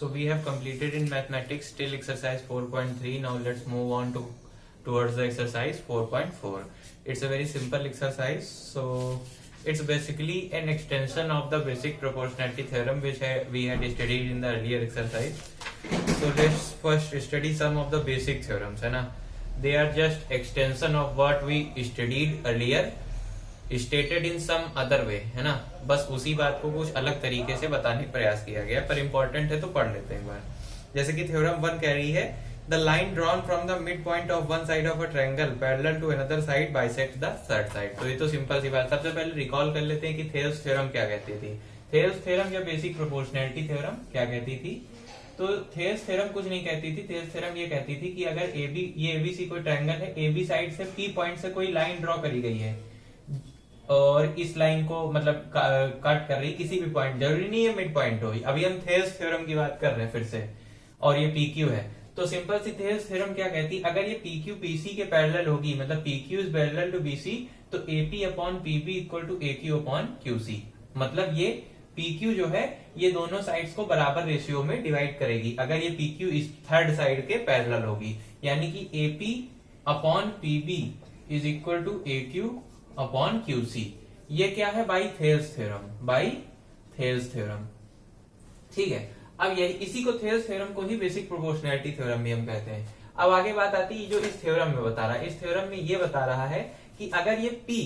So we have completed in mathematics till exercise 4.3. Now let's move on towards the exercise 4.4. It's a very simple exercise. So it's basically an extension of the basic proportionality theorem which we had studied in the earlier exercise. So let's first study some of the basic theorems, है ना? They are just extension of what we studied earlier, stated in some other way, है ना? बस उसी बात को कुछ अलग तरीके से बताने का प्रयास किया गया, पर इंपॉर्टेंट है तो पढ़ लेते हैं एक बार. जैसे कि थ्योरम 1 कह रही है the line drawn from the midpoint of one side of a triangle parallel to another side bisects the third side. तो ये तो सिंपल सी बात. सबसे पहले रिकॉल कर लेते हैं कि थेल्स थ्योरम क्या कहती थी. थेल्स थ्योरम या बेसिक प्रोपोर्शनैलिटी थ्योरम क्या कहती थी? तो थेल्स थ्योरम कुछ नहीं कहती थी. थेल्स थ्योरम ये कहती थी कि अगर ये एबीसी कोई ट्रायंगल है, एबी साइड से पी पॉइंट से कोई लाइन ड्रॉ करी गई है और इस लाइन को मतलब कट कर रही किसी भी पॉइंट, जरूरी नहीं है मिड पॉइंट हो. अभी हम थेल्स थ्योरम की बात कर रहे हैं फिर से, और ये पीक्यू है. तो सिंपल सी थेल्स थ्योरम क्या कहती, अगर ये पीक्यू पीसी के पैरेलल होगी, मतलब PQ is parallel to BC, तो AP upon PB equal to AQ upon QC. मतलब ये पीक्यू जो है ये दोनों साइड्स को बराबर रेशियो में डिवाइड करेगी अगर ये पीक्यू इस थर्ड साइड के पैरेलल होगी. यानी कि AP upon PB is equal to AQ upon QC. ये क्या है? By Thales theorem. By Thales theorem. ठीक है. अब यही इसी को थेल्स थ्योरम को ही बेसिक प्रोपोर्शनैलिटी थ्योरम भी हम कहते हैं. अब आगे बात आती है जो इस थ्योरम में बता रहा है. इस थ्योरम में ये बता रहा है कि अगर ये P,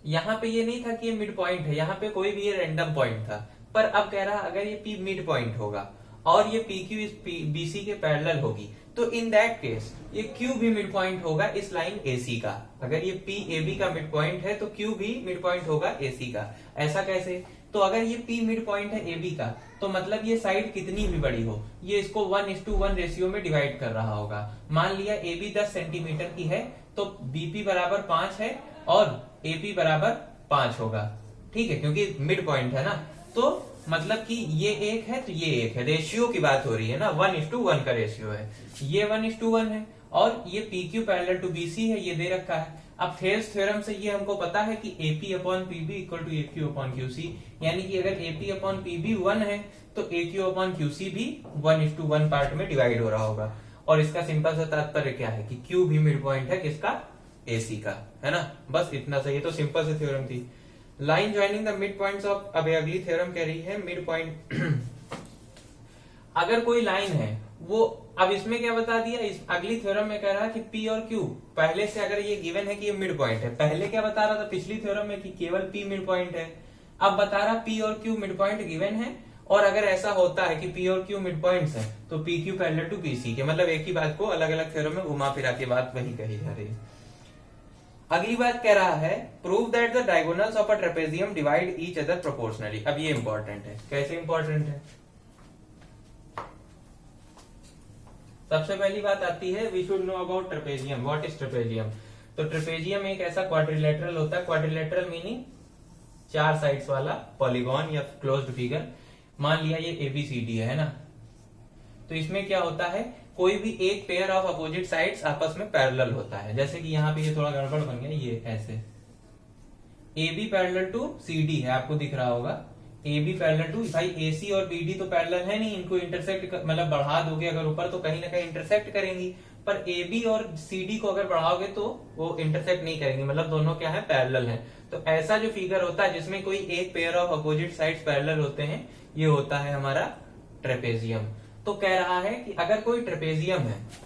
यहाँ पे ये नहीं था कि ये मिड पॉइंट है, यहाँ पे कोई भी ये रैंडम पॉइंट था, पर अब कह रहा है अगर ये P मिड पॉइंट होगा और ये PQ इस BC के पैरेलल होगी, तो इन दैट केस ये Q भी मिड पॉइंट होगा इस लाइन AC का. अगर ये P AB का मिड पॉइंट है तो Q भी मिड पॉइंट होगा AC का. ऐसा कैसे? तो अगर ये P मिड पॉइंट है AB का, तो मतलब ये साइड कितनी भी बड़ी हो, ये इसको 1:1 रेशियो में डिवाइड कर रहा होगा. मान लिया AB 10 सेंटीमीटर की है तो BP बराबर 5 है और AP बराबर 5 होगा. ठीक है, क्योंकि मिड पॉइंट है ना. तो मतलब कि ये एक है तो ये एक है, रेशियो की बात हो रही है ना, 1:1 का रेशियो है. ये 1:1 है और ये PQ पैरेलल टू BC है, ये दे रखा है. अब थेल्स थ्योरम से ये हमको पता है कि AP upon PB equal to AQ upon QC. यानी कि अगर AP अपॉन PB 1 है तो AQ अपॉन QC भी 1:1 पार्ट में डिवाइड हो रहा होगा. और इसका सिंपल सा तात्पर्य क्या है कि Q भी मिड पॉइंट है किसका? AC का, है ना. बस इतना सही. तो सिंपल से थ्योरम थी. Line joining the mid points of, अब अगली थ्योरम कह रही है मिड पॉइंट. अगर कोई लाइन है वो, अब इसमें क्या बता दिया, इस अगली थ्योरम में कह रहा है कि P और Q पहले से अगर ये गिवन है कि ये मिड पॉइंट है. पहले क्या बता रहा था पिछली थ्योरम में कि केवल P मिड पॉइंट है. अब बता रहा P और Q मिड पॉइंट गिवन है, और अगर ऐसा होता है कि P और Q मिड पॉइंट्स हैं तो PQ पैरेलल टू BC के, मतलब एक ही बात को अलग अलग थ्योरम में घुमा फिरा के बात वही कही जा रही है. अगली बात कह रहा है prove that the diagonals of a trapezium divide each other proportionally. अब ये इंपॉर्टेंट है. कैसे इंपॉर्टेंट है? सबसे पहली बात आती है we should know about trapezium. What is trapezium? तो ट्रेपेजियम एक ऐसा क्वाड्रिलेटरल होता है. क्वाड्रिलेटरल मीनिंग 4 साइड्स वाला पॉलीगॉन या क्लोज्ड फिगर. मान लिया ये ABCD है ना. तो इसमें क्या होता है, कोई भी एक पेयर ऑफ अपोजिट साइड्स आपस में पैरेलल होता है. जैसे कि यहाँ पे ये थोड़ा गड़बड़ बन गया, ये ऐसे AB पैरेलल टू CD है, आपको दिख रहा होगा. AB पैरेलल टू, भाई AC और BD तो पैरेलल है नहीं, इनको इंटरसेक्ट मतलब बढ़ा दोगे अगर ऊपर तो कहीं ना कहीं इंटरसेक्ट करेंगी, पर AB और CD को अगर बढ़ाओगे तो वो इंटरसेक्ट नहीं करेंगी, मतलब दोनों क्या है? पैरेलल है. तो ऐसा जो फिगर होता है जिसमें कोई एक pair of opposite sides parallel होते हैं, ये होता है हमारा ट्रेपेजियम. तो कह रहा है कि अगर कोई ट्रेपेजियम है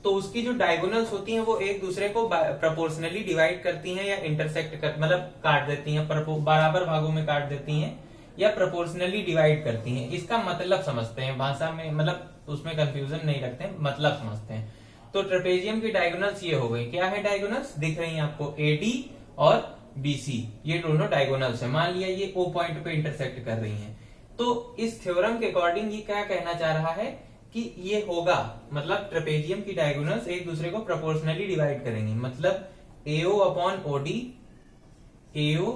तो उसकी जो डायगोनल्स होती हैं वो एक दूसरे को प्रोपोर्शनली डिवाइड करती हैं या इंटरसेक्ट कर, मतलब काट देती हैं, बराबर भागों में काट देती हैं या प्रोपोर्शनली डिवाइड करती हैं. इसका मतलब समझते हैं भाषा में, मतलब उसमें कंफ्यूजन नहीं रखते हैं, मतलब समझते हैं. तो ट्रेपेजियम की डायगोनल्स ये हो गई. क्या है डायगोनल्स? दिख रही हैं आपको, AD और BC, ये दोनों डायगोनल्स है. मान लिया ये O पॉइंट पे इंटरसेक्ट कर रही हैं. तो इस थ्योरम के अकॉर्डिंग ये क्या कहना चाह रहा है कि ये होगा, मतलब ट्रेपेजियम की डायगोनल्स एक दूसरे को प्रोपोर्शनली डिवाइड करेंगी. मतलब AO upon OD, AO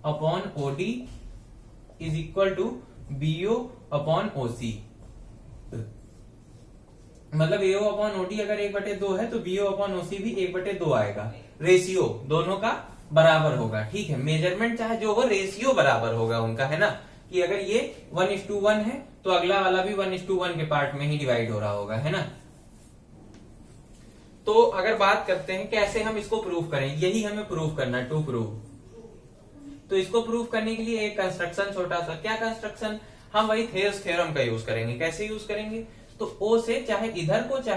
upon OD is equal to BO upon OC. मतलब AO अपॉन OD अगर 1/2 है तो BO अपॉन OC भी 1/2 आएगा. रेशियो दोनों का बराबर होगा. ठीक है, मेजरमेंट चाहे जो हो, रेशियो बराबर होगा उनका, है ना. कि अगर ये 1:1 है तो अगला वाला भी 1:1 के पार्ट में ही डिवाइड हो रहा होगा, है ना। तो अगर बात करते हैं कैसे हम इसको प्रूव करें, यही हमें प्रूव करना है, टू प्रूव। तो इसको प्रूव करने के लिए एक कंस्ट्रक्शन छोटा सा, क्या कंस्ट्रक्शन, हम वही थेल्स थ्योरम का यूज करेंगे। कैसे यूज करेंगे, तो ओ से चाहे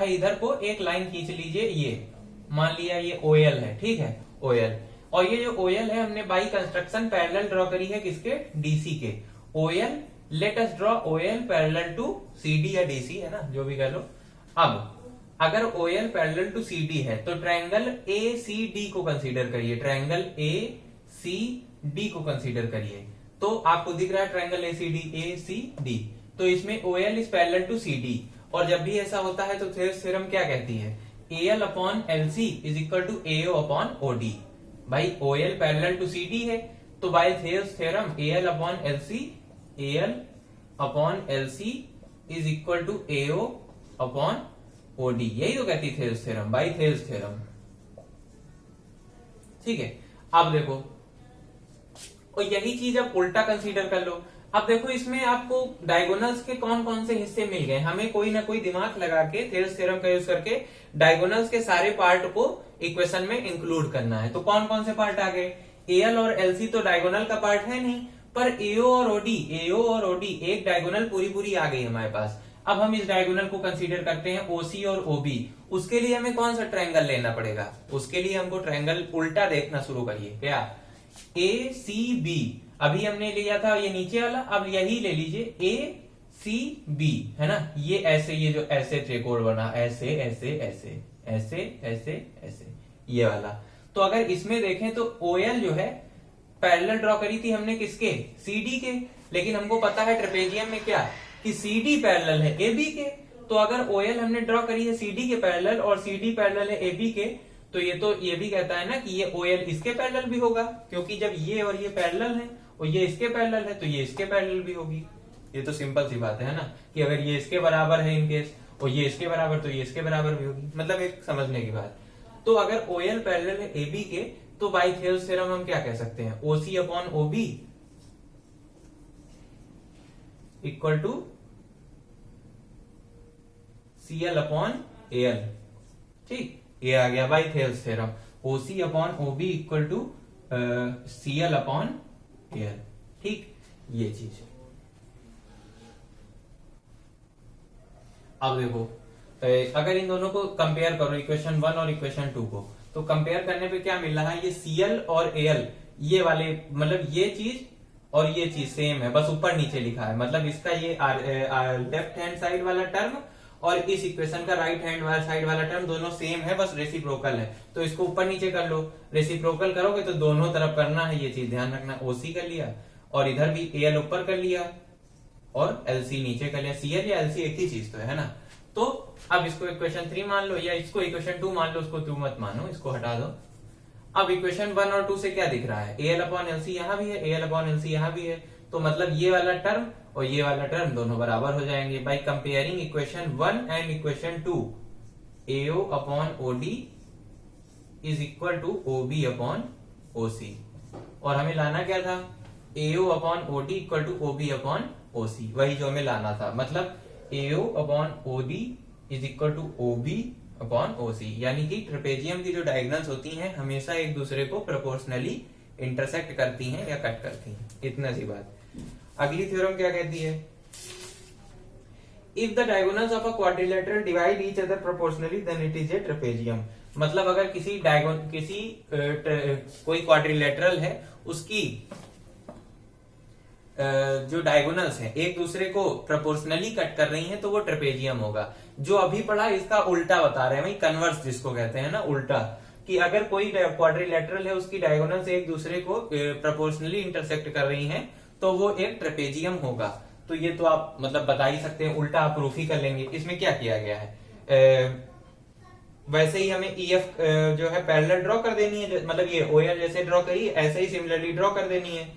इधर को एक लाइन खींच लीजिए, ये मान लिया ये OL है, ठीक है, OL। और ये जो OL है हमने बाई कंस्ट्रक्शन पैरेलल ड्रॉ करी है किसके, DC के। OL, let us draw OL parallel to CD या DC, है ना, जो भी कह लो। अब अगर OL पैरेलल टू CD है तो ट्रायंगल ACD को कंसीडर करिए, ट्रायंगल ACD को कंसीडर करिए। तो आपको दिख रहा है ट्रायंगल ACD, तो इसमें OL is parallel to CD। और जब भी ऐसा होता है तो थेल्स थ्योरम क्या कहती है, AL upon LC is equal to AO upon OD। भाई OL पैरेलल टू CD है तो by Thales theorem AL upon LC is equal to AO upon OD। यही तो कहती Thales theorem, by Thales theorem, ठीक है। अब देखो, और यही चीज अब उल्टा कंसीडर कर लो। अब देखो इसमें आपको डायगोनल्स के कौन कौन से हिस्से मिल गए, हमें कोई ना कोई दिमाग लगा के थेल्स थ्योरम का यूज करके डायगोनल्स के सारे पार्ट को इक्वेशन में इंक्लूड करना है। तो कौन कौन से पार्ट आ गए, AL और LC तो डायगोनल का पार्ट है नहीं, पर AO और OD एक डायगोनल पूरी आ गई हमारे पास। अब हम इस डायगोनल को कंसीडर करते हैं OC और OB। उसके लिए हमें कौन सा ट्रायंगल लेना पड़ेगा, उसके लिए हमको ट्रायंगल उल्टा देखना शुरू करिए, क्या, ACB। अभी हमने लिया था ये नीचे वाला, अब यही ले लीजिए ACB, है ना। ये ऐसे, ये जो ऐसे त्रिकोण बना, ऐसे ऐसे ऐसे ऐसे ऐसे ऐसे, ये वाला। तो अगर इसमें देखें तो OL जो है पैरेलल ड्रॉ करी थी हमने किसके, CD के। लेकिन हमको पता है ट्रेपेजियम में क्या, कि CD पैरेलल है AB के। तो अगर OL हमने ड्रॉ करी है CD के पैरेलल और CD पैरेलल है AB के, तो ये भी कहता है ना कि ये OL इसके पैरेलल भी होगा, क्योंकि जब ये और ये पैरेलल है और ये इसके पैरेलल है तो ये इसके पैरेलल भी होगी। ये तो सिंपल सी बात है ना, कि अगर ये इसके बराबर है इन केस और ये इसके बराबर तो ये इसके बराबर भी होगी, मतलब एक समझने की बात। तो अगर OL पैरेलल है AB के तो बाय थेल्स थ्योरम हम क्या कह सकते हैं, OC upon OB equal to CL upon AL, ठीक, ये आ गया by Thales theorem, OC upon OB equal to CL upon AL, ठीक, ये चीज। अब देखो अगर इन दोनों को कंपेयर करो, इक्वेशन 1 और इक्वेशन 2 को, तो कंपेयर करने पे क्या मिल रहा है, ये CL और AL ये वाले, मतलब ये चीज और ये चीज सेम है, बस ऊपर नीचे लिखा है। मतलब इसका ये लेफ्ट हैंड साइड वाला टर्म और इस इक्वेशन का राइट हैंड साइड वाला टर्म दोनों सेम है, बस रेसिप्रोकल है। तो इसको ऊपर नीचे कर लो, रेसिप्रोकल करोगे तो दोनों तरफ करना है, ये चीज ध्यान रखना। OC कर लिया और इधर भी AL ऊपर कर लिया और LC नीचे कर लिया। CL या LC एक ही चीज तो है ना। तो अब इसको इक्वेशन 3 मान लो या इसको इक्वेशन 2 मान लो, उसको 2 मत मानो, इसको हटा दो। अब इक्वेशन 1 और 2 से क्या दिख रहा है, AL अपॉन LC यहाँ भी है, AL अपॉन LC यहाँ भी है, तो मतलब ये वाला टर्म और ये वाला टर्म दोनों बराबर हो जाएंगे। By comparing equation 1 and equation 2, AO upon OD is equal to OB upon OC। और हमें लाना क्या था, AO upon OD equal to OB upon OC, वही जो हमें लाना था। मतलब AO upon OD is equal to OB upon OC, यानी कि ट्रेपेजियम की जो डायगोनल्स होती हैं हमेशा एक दूसरे को प्रोपोर्शनली इंटरसेक्ट करती हैं या कट करती हैं, इतना सी बात। अगली थ्योरम क्या कहती है, if the diagonals of a quadrilateral divide each other proportionally then it is a trapezium. मतलब अगर कोई क्वाड्रिलेटरल है, उसकी जो डायगोनल्स हैं एक दूसरे को प्रोपोर्शनली कट कर रही हैं, तो वो ट्रेपेजियम होगा। जो अभी पढ़ा इसका उल्टा बता रहे हैं, वही कन्वर्स जिसको कहते हैं ना, उल्टा, कि अगर कोई क्वाड्रिलेटरल है उसकी डायगोनल्स एक दूसरे को प्रोपोर्शनली इंटरसेक्ट कर रही हैं, तो वो एक ट्रेपेजियम होगा। तो ये तो आप मतलब बता ही सकते हैं, उल्टा आप प्रूफ ही कर लेंगे। इसमें क्या किया गया है, वैसे ही हमें EF जो है पैरेलल ड्रॉ कर देनी है, मतलब ये OL जैसे ड्रॉ करी ऐसे ही सिमिलरली ड्रॉ कर देनी है।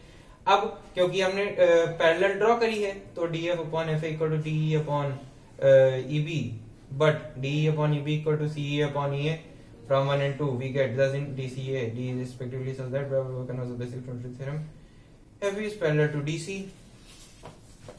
अब क्योंकि हमने पैरेलल ड्रॉ करी है तो DF upon FA equal to DE upon EB, but DE upon EB equal to CE upon EA from 1 and 2 we get thus in DCA D respectively, so that we can also basic trigonometry theorem FE is parallel to DC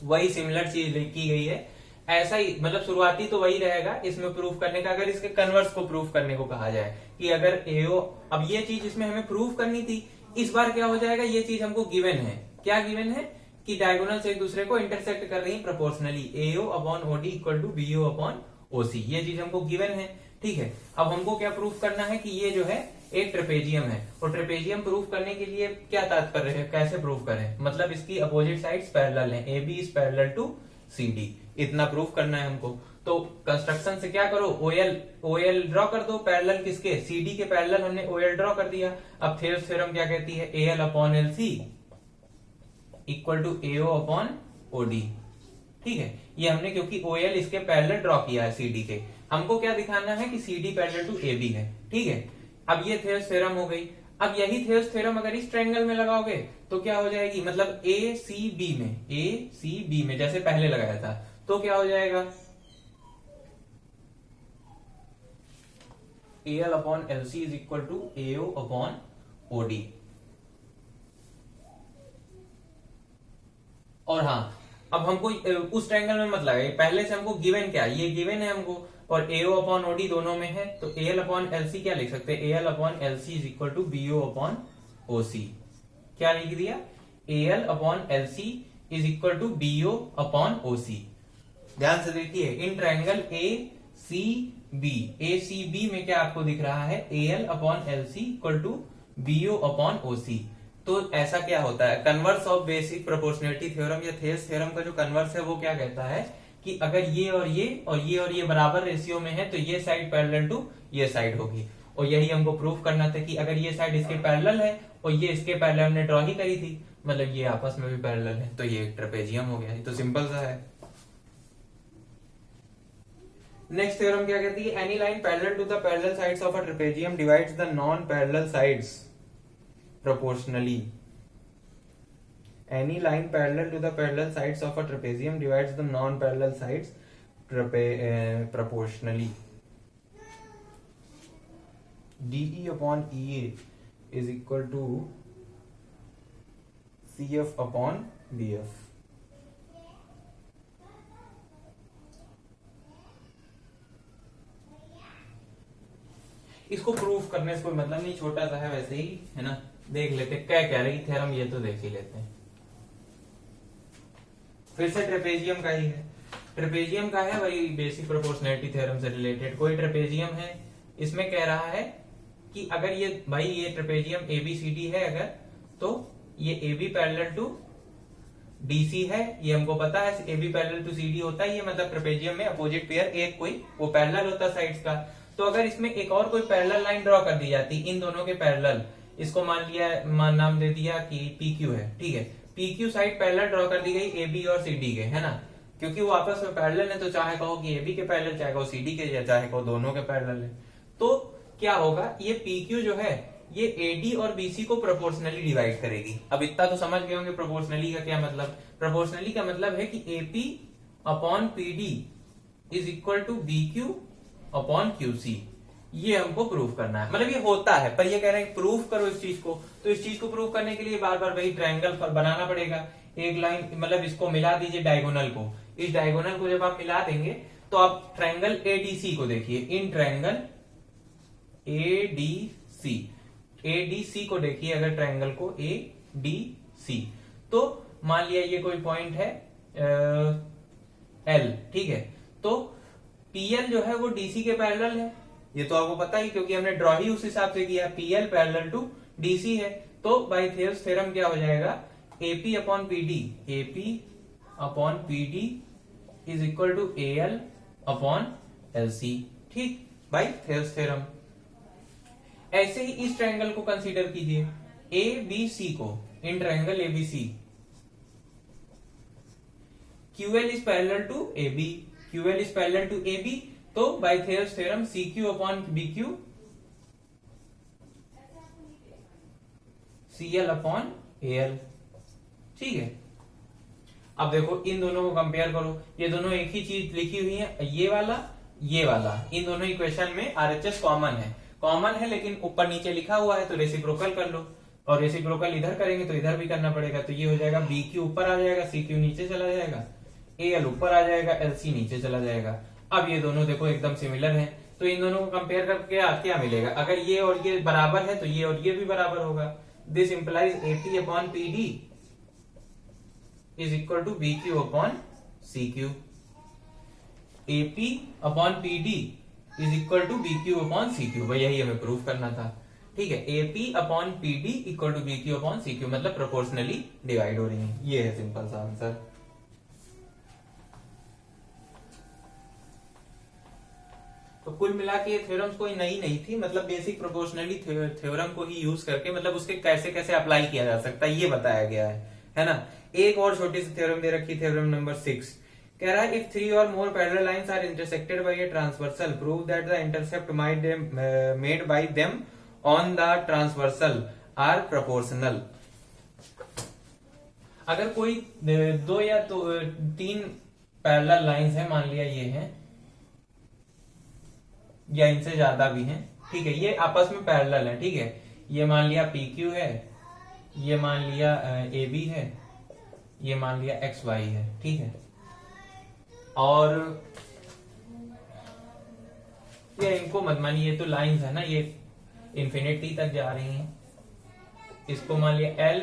वही similar चीज की गई है, ऐसा ही मतलब शुरुआती तो वही रहेगा इसमें प्रूफ करने का। अगर इसके कन्वर्स को प्रूफ करने को कहा जाए कि अगर एओ, अब ये चीज इसमें हमें प्रूफ करनी थी, इस बार क्या हो जाएगा, ये चीज हमको गिवन है। क्या गिवन है कि डायगोनल्स एक दूसरे को इंटरसेक्ट कर रही है proportionally, AO upon OD equal to BO upon OC, ये चीज हमको गिवन है। ठीक है, अब हमको क्या प्रूफ करना है कि ये जो है एक ट्रेपेजियम है, और ट्रेपेजियम प्रूफ करने के लिए क्या तात्पर्य है, कैसे प्रूफ करें, मतलब इसकी अपोजिट साइड्स पैरेलल हैं, A B is parallel to C D, इतना प्रूफ करना है हमको। तो कंस्ट्रक्शन से क्या करो, ओएल ड्रॉ कर दो, पैरेलल किसके, सीडी के पैरेलल हमने ओएल ड्रॉ कर दिया। अब थेव्स थ्योरम क्या कहती है, AL upon L C equal to AO upon OD. ठीक है, ये हमने क्योंकि ओएल इसके पैरेलल ड्रॉ किया है सीडी के, हमको क्या दिखाना है कि CD parallel to A B है। ठीक है, अब ये थेव्स थ्योरम हो गई। अब यही थेव्स थ्योरम अगर इस ट्रायंगल में लगाओगे तो क्या हो जाएगी, मतलब ए सी बी में जैसे पहले लगाया था, तो क्या हो जाएगा, L upon L C is equal to AO upon OD. और हाँ, अब हमको उस ट्रायंगल में मत लगाइए, पहले से हमको गिवन क्या, ये गिवन है हमको, और एओ अपॉन ओडी दोनों में है, तो एल अपॉन एल सी क्या लिख सकते हैं, L upon L C is equal to BO upon O C. क्या लिख दिया, L upon L C is equal to BO upon O C. ध्यान से देखिए, in triangle A C B में क्या आपको दिख रहा है, L upon L C equal to BO upon O C. तो ऐसा क्या होता है, converse of basic proportionality theorem या थेव्स थ्योरम का जो कन्वर्स है वो क्या कहता है कि अगर ये और ये बराबर रेशियो में है तो ये साइड पैरेलल टू ये साइड होगी। और यही हमको प्रूफ करना था कि अगर ये साइड इसके पैरेलल है और ये इसके पैरेलल हमने ड्रॉ ही करी थी, मतलब ये आपस में भी पैरेलल है, तो ये ट्रेपेजियम हो गया। तो सिंपल सा है। नेक्स्ट थ्योरम क्या कहती है, any line parallel to the parallel sides of a trapezium divides the non parallel sides proportionally. Any line parallel to the parallel sides of a trapezium divides the non-parallel sides proportionally. DE upon EA is equal to CF upon BF. इसको proof करने से कोई मतलब नहीं, छोटा सा है वैसे ही, है ना। देख लेते क्या कह रही थ्योरम, ये तो देख ही लेते हैं। फिर से ट्रेपेजियम का ही है, ट्रेपेजियम का है वही बेसिक प्रोपोर्शनैलिटी थ्योरम से रिलेटेड। कोई ट्रेपेजियम है, इसमें कह रहा है कि अगर ये भाई ये ट्रेपेजियम ABCD है अगर, तो ये AB पैरेलल टू DC है, ये हमको पता है AB पैरेलल टू CD होता है, ये मतलब ट्रेपेजियम में अपोजिट पेयर एक कोई वो पैरेलल होता साइड्स का। तो अगर इसमें एक और कोई पैरेलल लाइन ड्रॉ कर दी जाती इन दोनों के पैरेलल, इसको नाम दे दिया कि PQ है, ठीक है, PQ साइड पैरेलल ड्रॉ कर दी गई AB और CD के, है ना, क्योंकि वो आपस में पैरेलल है, तो चाहे कहो कि AB के पैरेलल, चाहे कहो CD के, या चाहे कहो दोनों के पैरेलल है, तो क्या होगा, ये PQ जो है ये AD और BC को प्रोपोर्शनली डिवाइड करेगी। अब इतना तो समझ गए होंगे प्रोपोर्शनली का क्या मतलब। प्रोपोर्शनली का मतलब है कि AP upon PD is equal to BQ upon QC, ये हमको प्रूफ करना है। मतलब ये होता है, पर ये कह रहे हैं प्रूफ करो इस चीज को, तो इस चीज को प्रूफ करने के लिए बार बार वही ट्रायंगल बनाना पड़ेगा। एक लाइन मतलब इसको मिला दीजिए डायगोनल को, इस डायगोनल को जब आप मिला देंगे तो आप ट्रायंगल ADC को देखिए, इन ट्रायंगल ADC को देखिए, अगर ट्रायंगल को ADC, तो मान लिया ये कोई पॉइंट है L, ठीक है, तो PL जो है वो DC के पैरेलल है, ये तो आपको पता ही क्योंकि हमने ड्रॉ ही उस हिसाब से किया, PL पैरेलल टू DC है, तो बाय थेव्स थ्योरम क्या हो जाएगा, AP upon PD is equal to AL upon LC, ठीक, बाय थेव्स थ्योरम। ऐसे ही इस ट्रायंगल को कंसीडर कीजिए, ABC को, in triangle ABC, QL is parallel to AB, QL is parallel to AB, तो by Thales theorem CQ upon BQ CL upon AL, ठीक है। अब देखो इन दोनों को कंपेयर करो, ये दोनों एक ही चीज लिखी हुई है, ये वाला, इन दोनों इक्वेशन में RHS कॉमन है, लेकिन ऊपर नीचे लिखा हुआ है, तो रेसिप्रोकल कर लो। और रेसिप्रोकल इधर करेंगे तो इधर भी करना पड़ेगा, तो ये हो जाएगा बी क्यू ऊपर आ जाएगा, सी क्यू नीचे चला जाएगा, ए एल ऊपर आ जाएगा, एल सी नीचे चला जाएगा। अब ये दोनों देखो एकदम सिमिलर हैं, तो इन दोनों को कंपेयर करके क्या मिलेगा, अगर ये और ये बराबर है तो ये और ये भी बराबर होगा। This implies AP upon P D is equal to B Q upon C Q. AP upon P D is equal to B Q upon C Q, भाई यही हमें प्रूफ करना था। ठीक है, AP upon P D equal to B Q upon C Q, मतलब proportionally divide हो रही है। ये है सिंपल सा आंसर। तो कुल मिला के ये थ्योरम्स कोई नई नहीं थी, मतलब बेसिक प्रोपोर्शनली थ्योरम को ही यूज करके मतलब उसके कैसे कैसे अप्लाई किया जा सकता है ये बताया गया है ना। एक और छोटी सी थ्योरम दे रखी, थ्योरम नंबर 6, कह रहा है if 3 or more parallel lines are intersected by a transversal, prove that the intercept made by them on the transversal are proportional। अगर कोई दो या तो 3 पैरेलल लाइंस है, मान लिया ये है या इनसे ज्यादा भी हैं, ठीक है, ये आपस में पैरेलल है, ठीक है, ये मान लिया पी क्यू है, ये मान लिया ए बी है, ये मान लिया एक्स वाई है, ठीक है, और ये इनको मत मानिए, ये तो लाइंस है ना, ये इंफिनिटी तक जा रही हैं, इसको मान लिया एल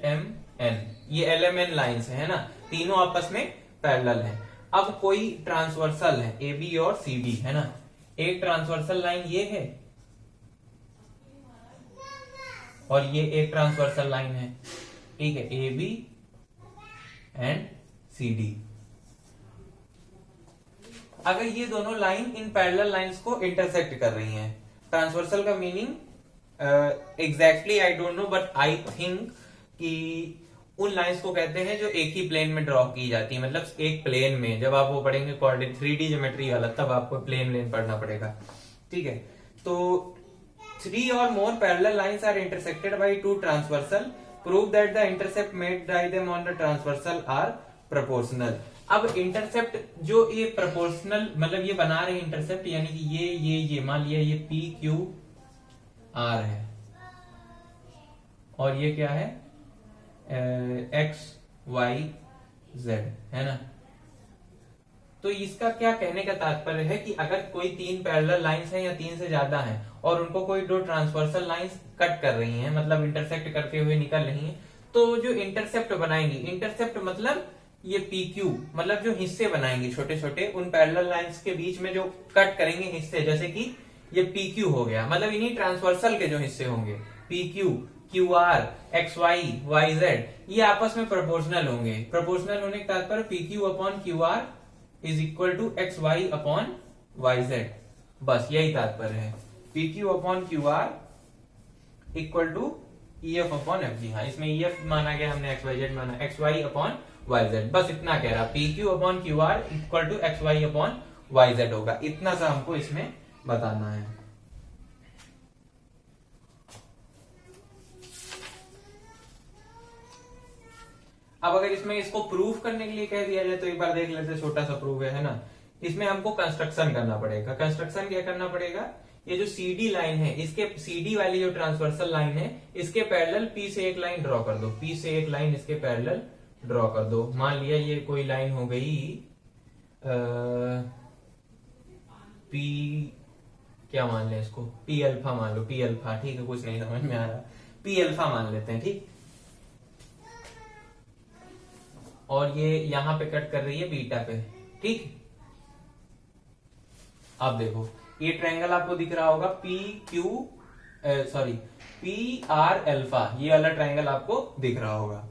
एम एन, ये एल एम एन लाइन्स है ना, तीनों आपस में पैरेलल हैं। अब कोई ट्रांसवर्सल है ए बी और सी डी है ना, एक ट्रांसवर्सल लाइन ये है और ये एक ट्रांसवर्सल लाइन है, ठीक है, A B and C D. अगर ये दोनों लाइन इन पैरेलल लाइंस को इंटरसेक्ट कर रही हैं, ट्रांसवर्सल का meaning exactly I don't know, but I think कि उन लाइंस को कहते हैं जो एक ही प्लेन में ड्रॉ की जाती है, मतलब एक प्लेन में, जब आप वो पढ़ेंगे कोऑर्डिनेट 3D ज्योमेट्री वाला, तब आपको प्लेन पढ़ना पड़ेगा, ठीक है। तो 3 or more parallel lines are intersected by 2 transversal, prove that the intercept made by them on the transversal are proportional। अब इंटरसेप्ट जो ये प्रोपोर्शनल, मतलब ये बना रहे हैं इंटरसेप्ट, यानी कि ये मान लिया ये पी क्यू आर है और ये क्या है एक्स वाई जेड है ना। तो इसका क्या कहने का तात्पर्य है कि अगर कोई 3 पैरेलल लाइंस हैं या 3 से ज्यादा हैं और उनको कोई 2 ट्रांसवर्सल लाइंस कट कर रही हैं, मतलब इंटरसेक्ट करते हुए निकल रही हैं, तो जो इंटरसेप्ट बनाएंगी, इंटरसेप्ट मतलब ये पी क्यू, मतलब जो हिस्से बनाएंगे छोटे छोटे उन पैरेलल लाइंस के बीच में जो कट करेंगे हिस्से, जैसे कि ये पी क्यू हो गया, मतलब इन्हीं ट्रांसवर्सल के जो हिस्से होंगे P Q, Q R, X Y, Y Z, ये आपस में प्रोपोर्शनल होंगे। प्रोपोर्शनल होने का तात्पर्य P Q upon Q R is equal to X Y upon Y Z, बस यही तात्पर्य है, P Q upon Q R equal to E F upon F G. हाँ, इसमें ई एफ माना गया हमने, एक्स वाई जेड माना X Y upon Y Z, बस इतना कह रहा, P Q upon Q R equal to X Y upon Y Z होगा, इतना सा हमको इसमें बताना है। अब अगर इसमें इसको प्रूफ करने के लिए कह दिया जाए तो एक बार देख लेते, छोटा सा प्रूफ है ना, इसमें हमको कंस्ट्रक्शन करना पड़ेगा। कंस्ट्रक्शन क्या करना पड़ेगा, ये जो सीडी लाइन है, इसके सीडी वाली जो ट्रांसवर्सल लाइन है, इसके पैरेलल पी से एक लाइन ड्रॉ कर दो, पी से एक लाइन इसके पैरेलल ड्रॉ कर दो। मान लिया ये कोई लाइन हो गई पी, क्या मान लें इसको, पी अल्फा मान लो, पी अल्फा, ठीक है, कुछ नहीं समझ में आ रहा, पी अल्फा मान लेते हैं, ठीक। और ये यहां पे कट कर रही है बीटा पे, ठीक। अब देखो ये ट्रायंगल आपको दिख रहा होगा P Q, sorry P R alpha, ये वाला ट्रायंगल आपको दिख रहा होगा।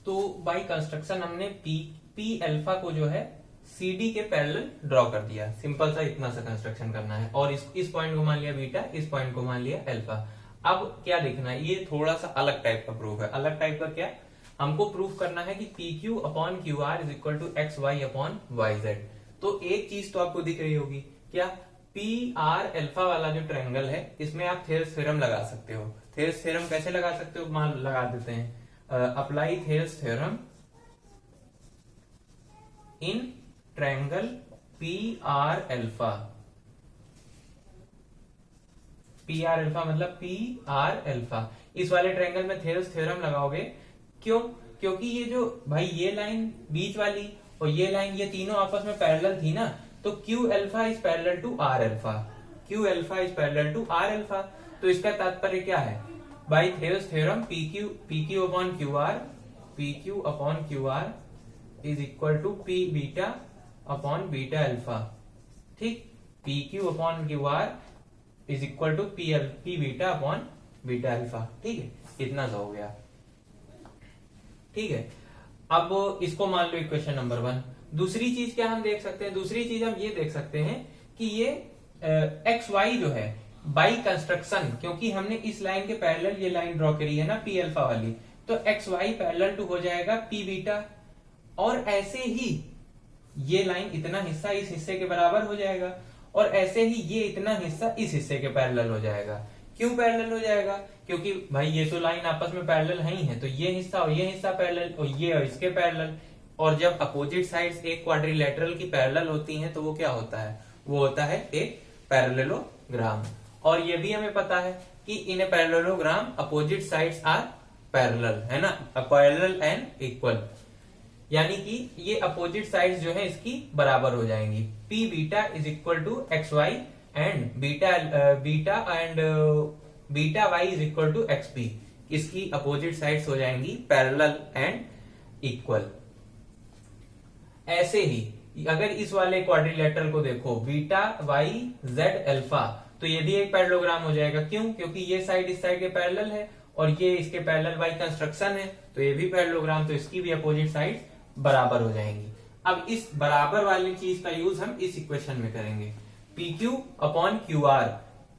तो बाय कंस्ट्रक्शन हमने पी अल्फा को जो है सीडी के पैरेलल ड्रॉ कर दिया, सिंपल सा इतना सा कंस्ट्रक्शन करना है, और इस पॉइंट को मान लिया बीटा, इस पॉइंट को मान लिया अल्फा। अब क्या देखना है, ये थोड़ा सा अलग टाइप का प्रूफ है। अलग टाइप का क्या, हमको प्रूफ करना है कि P Q upon Q R is equal to X Y upon Y Z. तो एक चीज तो आपको दिख रही होगी, क्या पी आर अल्फा वाला जो ट्रायंगल है इसमें आप थेल्स थ्योरम लगा सकते हो। थेल्स थ्योरम कैसे लगा सकते हो, मान लगा देते हैं, apply Thales theorem in triangle P R alpha. P R alpha मतलब पी आर अल्फा, इस वाले ट्रायंगल में थेल्स थ्योरम लगाओगे। क्यों? क्योंकि ये जो भाई ये लाइन बीच वाली और ये लाइन, ये तीनों आपस में पैरेलल थी ना, तो Q alpha is parallel to R alpha, Q alpha is parallel to R alpha. तो इसका तात्पर्य क्या है, by Thales theorem P Q upon Q R, P Q upon Q R is equal to P beta upon beta alpha. ठीक, P Q upon Q R is equal to P beta upon beta alpha. ठीक है, इतना सा हो गया। ठीक है, अब इसको मान लो इक्वेशन नंबर 1। दूसरी चीज क्या हम देख सकते हैं, दूसरी चीज हम ये देख सकते हैं कि ये एक्स वाई जो है बाई कंस्ट्रक्शन, क्योंकि हमने इस लाइन के पैरेलल ये लाइन ड्रॉ करी है ना पी अल्फा वाली, तो एक्स वाई पैरेलल टू हो जाएगा पी बीटा, और ऐसे ही ये लाइन इतना हिस्सा इस हिस्से के बराबर हो जाएगा, और ऐसे ही ये इतना हिस्सा इस हिस्से के पैरेलल हो जाएगा। क्यों पैरेलल हो जाएगा? क्योंकि भाई ये तो लाइन आपस में पैरेलल है ही है, तो ये हिस्सा और ये हिस्सा पैरेलल और ये और इसके पैरेलल। और जब अपोजिट साइड्स एक क्वाड्रिलेटरल की पैरेलल होती हैं तो वो क्या होता है, वो होता है एक पैरेललोग्राम। और ये भी हमें पता है कि in a parallelogram opposite sides are parallel, है ना, पैरेलल एंड इक्वल, यानी कि ये अपोजिट साइड्स जो है इसकी बराबर हो जाएंगी। P beta is equal to X Y and beta and beta Y is equal to X P, इसकी अपोजिट साइड्स हो जाएंगी पैरेलल एंड इक्वल। ऐसे ही अगर इस वाले क्वाड्रिलेटरल को देखो बीटा वाई जेड अल्फा, तो ये भी एक पैरेललोग्राम हो जाएगा। क्यों? क्योंकि ये साइड इस साइड के पैरेलल है और ये इसके पैरेलल बाई कंस्ट्रक्शन है, तो ये भी पैरेललोग्राम, तो इसकी भी अपोजिट साइड बराबर हो जाएंगी। अब इस बराबर वाली चीज का यूज हम इस इक्वेशन में करेंगे, P Q upon Q R.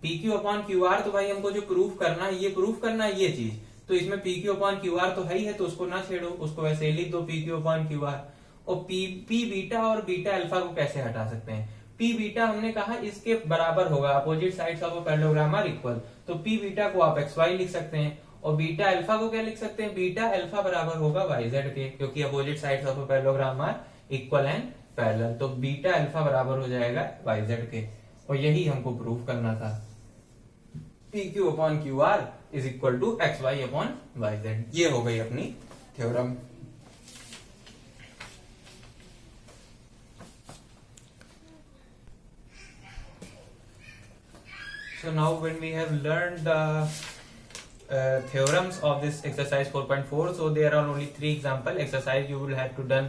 P Q upon Q are, तो भाई हमको जो प्रूफ करना है, ये प्रूफ करना है ये चीज, तो इसमें P Q upon Q are तो है ही है, तो उसको ना छेड़ो, उसको वैसे ही लिख दो P Q upon Q are. और पी बीटा और बीटा अल्फा को कैसे हटा सकते हैं? पी बीटा हमने कहा इसके बराबर होगा, opposite sides of a parallelogram are equal, तो पी बीटा को आप एक्स वाई लिख सकते हैं, और बीटा अल्फा को क्या लिख सकते हैं, बीटा अल्फा बराबर होगा वाई जेड के, क्योंकि opposite sides of a parallelogram are equal and parallel, तो बीटा अल्फा बराबर हो जाएगा वाई जेड के। और यही हमको प्रूफ करना था, P Q upon Q R is equal to X Y upon Y Z. ये हो गई अपनी theorem. So now when we have learned the theorems of this exercise 4.4, so there are only 3 example exercise you will have to done